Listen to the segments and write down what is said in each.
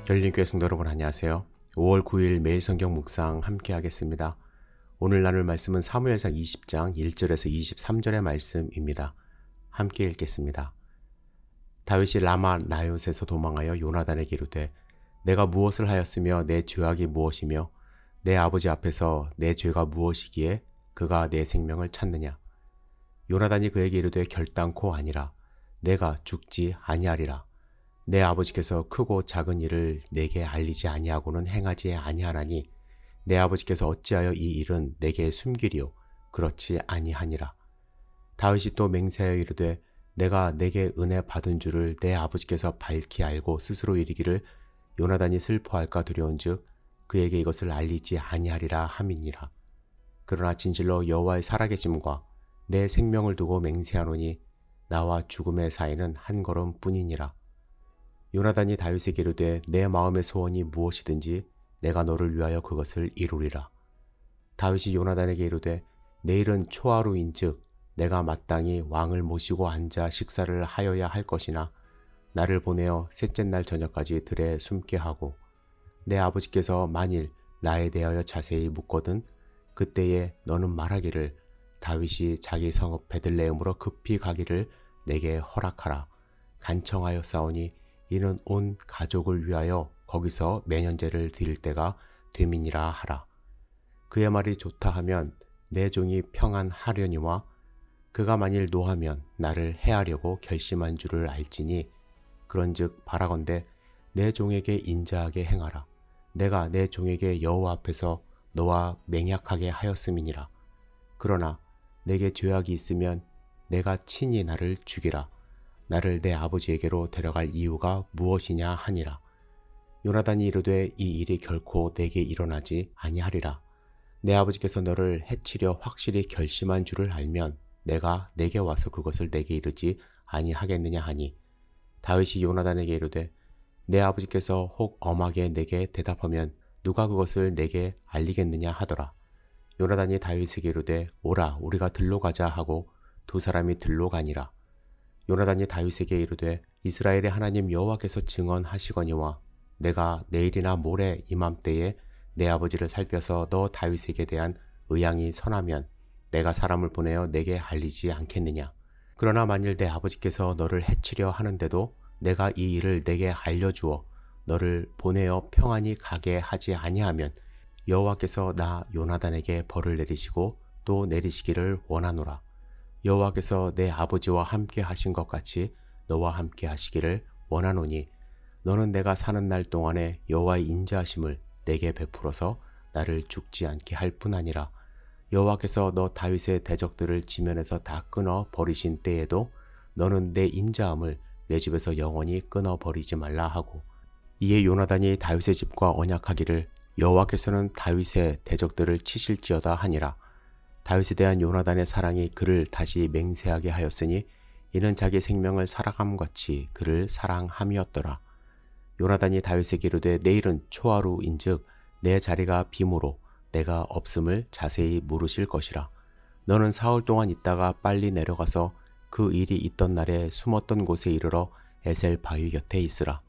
열린교회 성도 여러분 안녕하세요. 5월 9일 매일 성경 묵상 함께 하겠습니다. 오늘 나눌 말씀은 사무엘상 20장 1절에서 23절의 말씀입니다. 함께 읽겠습니다. 다윗이 라마 나요스에서 도망하여 요나단에게 이르되 내가 무엇을 하였으며 내 죄악이 무엇이며 내 아버지 앞에서 내 죄가 무엇이기에 그가 내 생명을 찾느냐. 요나단이 그에게 이르되 결단코 아니라 내가 죽지 아니하리라. 내 아버지께서 크고 작은 일을 내게 알리지 아니하고는 행하지 아니하나니 내 아버지께서 어찌하여 이 일은 내게 숨기리요 그렇지 아니하니라. 다윗이 또 맹세하여 이르되 내가 내게 은혜 받은 줄을 내 아버지께서 밝히 알고 스스로 이르기를 요나단이 슬퍼할까 두려운즉 그에게 이것을 알리지 아니하리라 함이니라. 그러나 진실로 여호와의 살아계심과 내 생명을 두고 맹세하노니 나와 죽음의 사이는 한 걸음뿐이니라. 요나단이 다윗에게 이르되 내 마음의 소원이 무엇이든지 내가 너를 위하여 그것을 이루리라. 다윗이 요나단에게 이르되 내일은 초하루인즉 내가 마땅히 왕을 모시고 앉아 식사를 하여야 할 것이나 나를 보내어 셋째 날 저녁까지 들에 숨게 하고 내 아버지께서 만일 나에 대하여 자세히 묻거든 그때에 너는 말하기를 다윗이 자기 성읍 베들레헴으로 급히 가기를 내게 허락하라. 간청하여 싸우니 이는 온 가족을 위하여 거기서 매년제를 드릴 때가 됨이니라 하라. 그의 말이 좋다 하면 내 종이 평안하려니와 그가 만일 노하면 나를 해하려고 결심한 줄을 알지니 그런즉 바라건대 내 종에게 인자하게 행하라. 내가 내 종에게 여호와 앞에서 너와 맹약하게 하였음이니라. 그러나 내게 죄악이 있으면 내가 친히 나를 죽이라. 나를 내 아버지에게로 데려갈 이유가 무엇이냐 하니라. 요나단이 이르되 이 일이 결코 내게 일어나지 아니하리라. 내 아버지께서 너를 해치려 확실히 결심한 줄을 알면 내가 내게 와서 그것을 내게 이르지 아니하겠느냐 하니 다윗이 요나단에게 이르되 내 아버지께서 혹 엄하게 내게 대답하면 누가 그것을 내게 알리겠느냐 하더라. 요나단이 다윗에게 이르되 오라 우리가 들로 가자 하고 두 사람이 들로 가니라. 요나단이 다윗에게 이르되 이스라엘의 하나님 여호와께서 증언하시거니와 내가 내일이나 모레 이맘때에 내 아버지를 살펴서 너 다윗에게 대한 의향이 선하면 내가 사람을 보내어 내게 알리지 않겠느냐. 그러나 만일 내 아버지께서 너를 해치려 하는데도 내가 이 일을 내게 알려주어 너를 보내어 평안히 가게 하지 아니하면 여호와께서 나 요나단에게 벌을 내리시고 또 내리시기를 원하노라. 여호와께서 내 아버지와 함께 하신 것 같이 너와 함께 하시기를 원하노니 너는 내가 사는 날 동안에 여호와의 인자하심을 내게 베풀어서 나를 죽지 않게 할 뿐 아니라 여호와께서 너 다윗의 대적들을 지면에서 다 끊어 버리신 때에도 너는 내 인자함을 내 집에서 영원히 끊어 버리지 말라 하고 이에 요나단이 다윗의 집과 언약하기를 여호와께서는 다윗의 대적들을 치실지어다 하니라. 다윗에 대한 요나단의 사랑이 그를 다시 맹세하게 하였으니 이는 자기 생명을 살아감같이 그를 사랑함이었더라. 요나단이 다윗에게 이르되 내일은 초하루인즉 내 자리가 빔으로 내가 없음을 자세히 물으실 것이라. 너는 사흘 동안 있다가 빨리 내려가서 그 일이 있던 날에 숨었던 곳에 이르러 에셀 바위 곁에 있으라.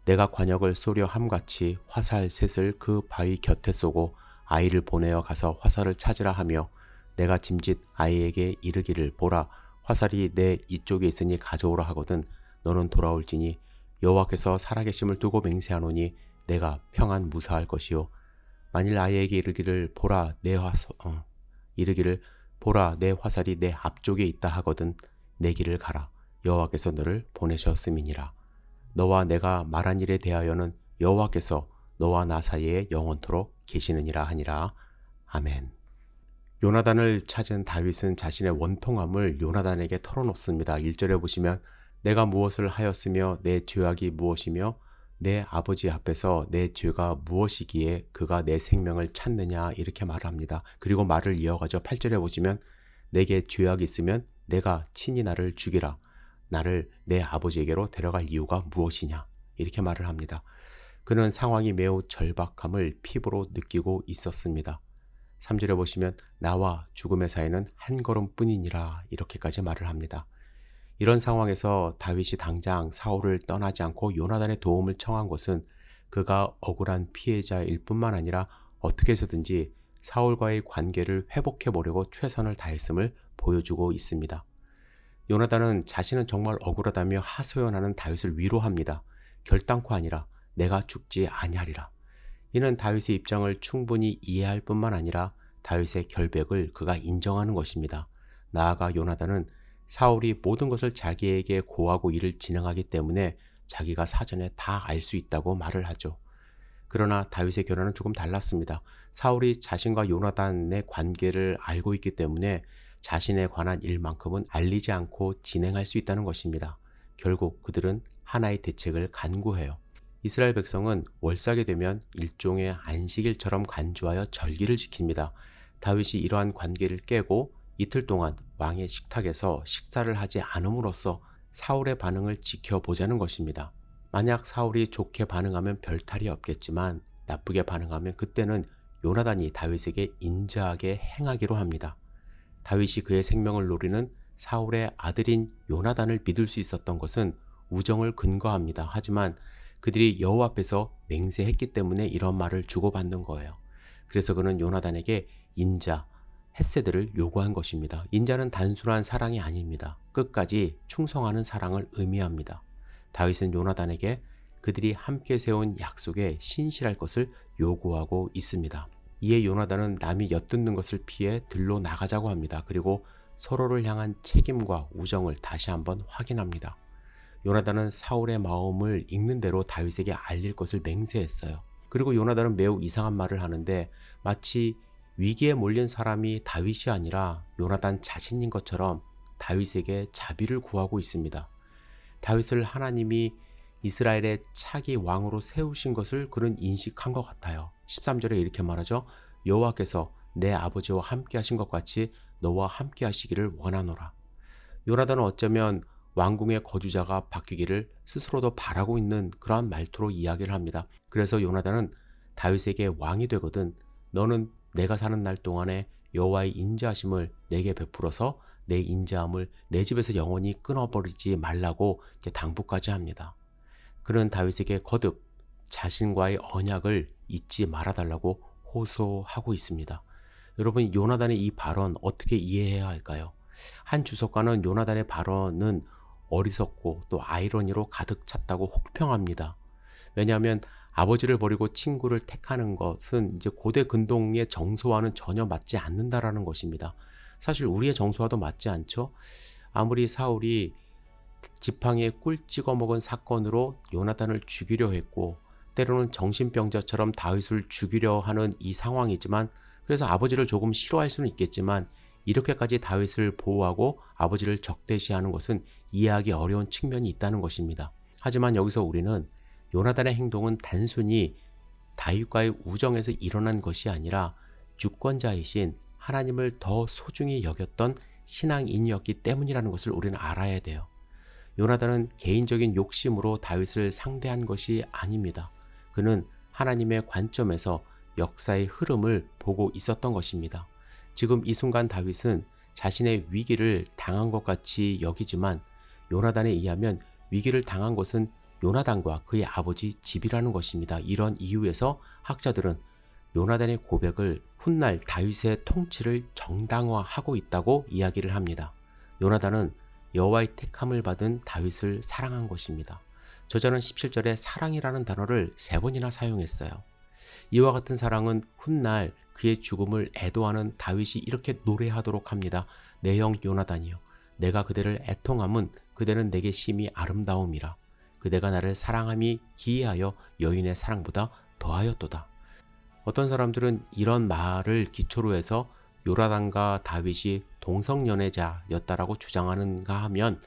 내가 관역을 쏘려 함같이 화살 셋을 그 바위 곁에 쏘고 아이를 보내어 가서 화살을 찾으라 하며 내가 짐짓 아이에게 이르기를 보라 화살이 내 이쪽에 있으니 가져오라 하거든 너는 돌아올지니 여호와께서 살아계심을 두고 맹세하노니 내가 평안 무사할 것이요 만일 아이에게 이르기를 보라 내 화살이 내 앞쪽에 있다 하거든 내 길을 가라 여호와께서 너를 보내셨음이니라. 너와 내가 말한 일에 대하여는 여호와께서 너와 나 사이에 영원토록 계시느니라 하니라. 아멘. 요나단을 찾은 다윗은 자신의 원통함을 요나단에게 털어놓습니다. 1절에 보시면 내가 무엇을 하였으며 내 죄악이 무엇이며 내 아버지 앞에서 내 죄가 무엇이기에 그가 내 생명을 찾느냐 이렇게 말을 합니다. 그리고 말을 이어가죠. 8절에 보시면 내게 죄악이 있으면 내가 친히 나를 죽이라. 나를 내 아버지에게로 데려갈 이유가 무엇이냐 이렇게 말을 합니다. 그는 상황이 매우 절박함을 피부로 느끼고 있었습니다. 3절에 보시면 나와 죽음의 사이는 한 걸음뿐이니라 이렇게까지 말을 합니다. 이런 상황에서 다윗이 당장 사울을 떠나지 않고 요나단의 도움을 청한 것은 그가 억울한 피해자일 뿐만 아니라 어떻게 해서든지 사울과의 관계를 회복해 보려고 최선을 다했음을 보여주고 있습니다. 요나단은 자신은 정말 억울하다며 하소연하는 다윗을 위로합니다. 결단코 아니라 내가 죽지 아니하리라. 이는 다윗의 입장을 충분히 이해할 뿐만 아니라 다윗의 결백을 그가 인정하는 것입니다. 나아가 요나단은 사울이 모든 것을 자기에게 고하고 일을 진행하기 때문에 자기가 사전에 다 알 수 있다고 말을 하죠. 그러나 다윗의 결론은 조금 달랐습니다. 사울이 자신과 요나단의 관계를 알고 있기 때문에 자신에 관한 일만큼은 알리지 않고 진행할 수 있다는 것입니다. 결국 그들은 하나의 대책을 간구해요. 이스라엘 백성은 월삭이 되면 일종의 안식일처럼 간주하여 절기를 지킵니다. 다윗이 이러한 관계를 깨고 이틀 동안 왕의 식탁에서 식사를 하지 않음으로써 사울의 반응을 지켜보자는 것입니다. 만약 사울이 좋게 반응하면 별 탈이 없겠지만 나쁘게 반응하면 그때는 요나단이 다윗에게 인자하게 행하기로 합니다. 다윗이 그의 생명을 노리는 사울의 아들인 요나단을 믿을 수 있었던 것은 우정을 근거합니다. 하지만 그들이 여호와 앞에서 맹세했기 때문에 이런 말을 주고받는 거예요. 그래서 그는 요나단에게 인자, 헤세드를 요구한 것입니다. 인자는 단순한 사랑이 아닙니다. 끝까지 충성하는 사랑을 의미합니다. 다윗은 요나단에게 그들이 함께 세운 약속에 신실할 것을 요구하고 있습니다. 이에 요나단은 남이 엿듣는 것을 피해 들로 나가자고 합니다. 그리고 서로를 향한 책임과 우정을 다시 한번 확인합니다. 요나단은 사울의 마음을 읽는 대로 다윗에게 알릴 것을 맹세했어요. 그리고 요나단은 매우 이상한 말을 하는데 마치 위기에 몰린 사람이 다윗이 아니라 요나단 자신인 것처럼 다윗에게 자비를 구하고 있습니다. 다윗을 하나님이 이스라엘의 차기 왕으로 세우신 것을 그는 인식한 것 같아요. 13절에 이렇게 말하죠. 여호와께서 내 아버지와 함께 하신 것 같이 너와 함께 하시기를 원하노라. 요나단은 어쩌면 왕궁의 거주자가 바뀌기를 스스로도 바라고 있는 그러한 말투로 이야기를 합니다. 그래서 요나단은 다윗에게 왕이 되거든 너는 내가 사는 날 동안에 여호와의 인자하심을 내게 베풀어서 내 인자함을 내 집에서 영원히 끊어버리지 말라고 당부까지 합니다. 그는 다윗에게 거듭 자신과의 언약을 잊지 말아달라고 호소하고 있습니다. 여러분, 요나단의 이 발언 어떻게 이해해야 할까요? 한 주석가는 요나단의 발언은 어리석고 또 아이러니로 가득 찼다고 혹평합니다. 왜냐하면 아버지를 버리고 친구를 택하는 것은 이제 고대 근동의 정서와는 전혀 맞지 않는다라는 것입니다. 사실 우리의 정서와도 맞지 않죠? 아무리 사울이 지팡이에 꿀 찍어 먹은 사건으로 요나단을 죽이려 했고 때로는 정신병자처럼 다윗을 죽이려 하는 이 상황이지만 그래서 아버지를 조금 싫어할 수는 있겠지만 이렇게까지 다윗을 보호하고 아버지를 적대시하는 것은 이해하기 어려운 측면이 있다는 것입니다. 하지만 여기서 우리는 요나단의 행동은 단순히 다윗과의 우정에서 일어난 것이 아니라 주권자이신 하나님을 더 소중히 여겼던 신앙인이었기 때문이라는 것을 우리는 알아야 돼요. 요나단은 개인적인 욕심으로 다윗을 상대한 것이 아닙니다. 그는 하나님의 관점에서 역사의 흐름을 보고 있었던 것입니다. 지금 이 순간 다윗은 자신의 위기를 당한 것 같이 여기지만 요나단에 의하면 위기를 당한 것은 요나단과 그의 아버지 집이라는 것입니다. 이런 이유에서 학자들은 요나단의 고백을 훗날 다윗의 통치를 정당화하고 있다고 이야기를 합니다. 요나단은 여호와의 택함을 받은 다윗을 사랑한 것입니다. 저자는 17절에 사랑이라는 단어를 3번이나 사용했어요. 이와 같은 사랑은 훗날 그의 죽음을 애도하는 다윗이 이렇게 노래하도록 합니다. 내 형 요나단이여, 내가 그대를 애통함은 그대는 내게 심히 아름다움이라. 그대가 나를 사랑함이 기이하여 여인의 사랑보다 더하였도다. 어떤 사람들은 이런 말을 기초로 해서 요나단과 다윗이 동성연애자였다라고 주장하는가 하면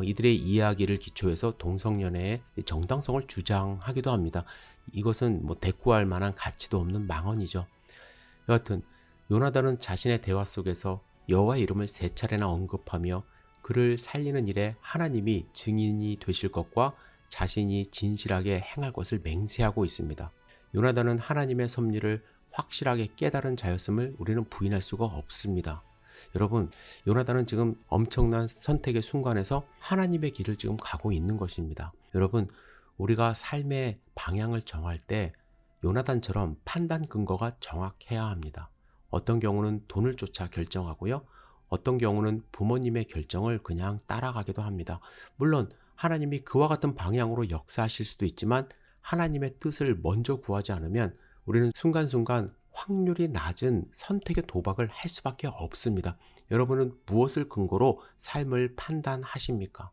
이들의 이야기를 기초해서 동성연애의 정당성을 주장하기도 합니다. 이것은 대꾸할 만한 가치도 없는 망언이죠. 여하튼 요나단은 자신의 대화 속에서 여호와의 이름을 3차례나 언급하며 그를 살리는 일에 하나님이 증인이 되실 것과 자신이 진실하게 행할 것을 맹세하고 있습니다. 요나단은 하나님의 섭리를 확실하게 깨달은 자였음을 우리는 부인할 수가 없습니다. 여러분, 요나단은 지금 엄청난 선택의 순간에서 하나님의 길을 지금 가고 있는 것입니다. 여러분, 우리가 삶의 방향을 정할 때 요나단처럼 판단 근거가 정확해야 합니다. 어떤 경우는 돈을 쫓아 결정하고요. 어떤 경우는 부모님의 결정을 그냥 따라가기도 합니다. 물론 하나님이 그와 같은 방향으로 역사하실 수도 있지만 하나님의 뜻을 먼저 구하지 않으면 우리는 순간순간 확률이 낮은 선택의 도박을 할 수밖에 없습니다. 여러분은 무엇을 근거로 삶을 판단하십니까?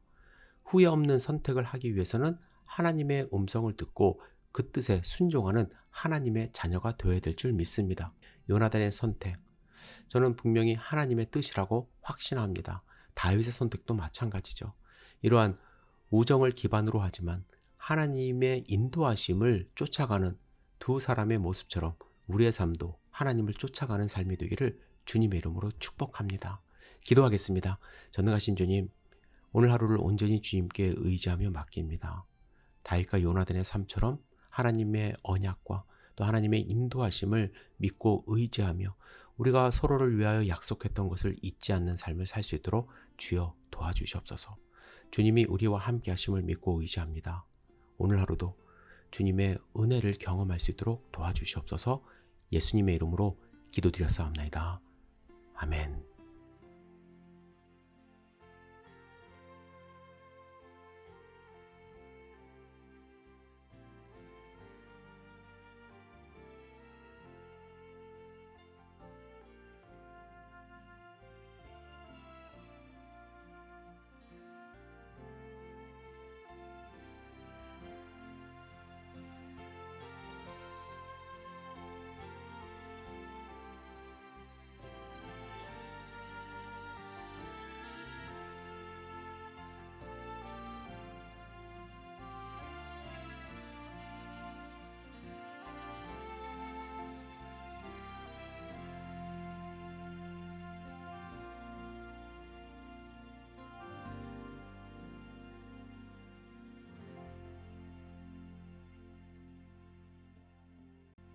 후회 없는 선택을 하기 위해서는 하나님의 음성을 듣고 그 뜻에 순종하는 하나님의 자녀가 되어야 될 줄 믿습니다. 요나단의 선택, 저는 분명히 하나님의 뜻이라고 확신합니다. 다윗의 선택도 마찬가지죠. 이러한 우정을 기반으로 하지만 하나님의 인도하심을 쫓아가는 두 사람의 모습처럼 우리의 삶도 하나님을 쫓아가는 삶이 되기를 주님의 이름으로 축복합니다. 기도하겠습니다. 전능하신 주님, 오늘 하루를 온전히 주님께 의지하며 맡깁니다. 다윗과 요나단의 삶처럼 하나님의 언약과 또 하나님의 인도하심을 믿고 의지하며 우리가 서로를 위하여 약속했던 것을 잊지 않는 삶을 살 수 있도록 주여 도와주시옵소서. 주님이 우리와 함께 하심을 믿고 의지합니다. 오늘 하루도 주님의 은혜를 경험할 수 있도록 도와주시옵소서. 예수님의 이름으로 기도드렸사옵나이다. 아멘.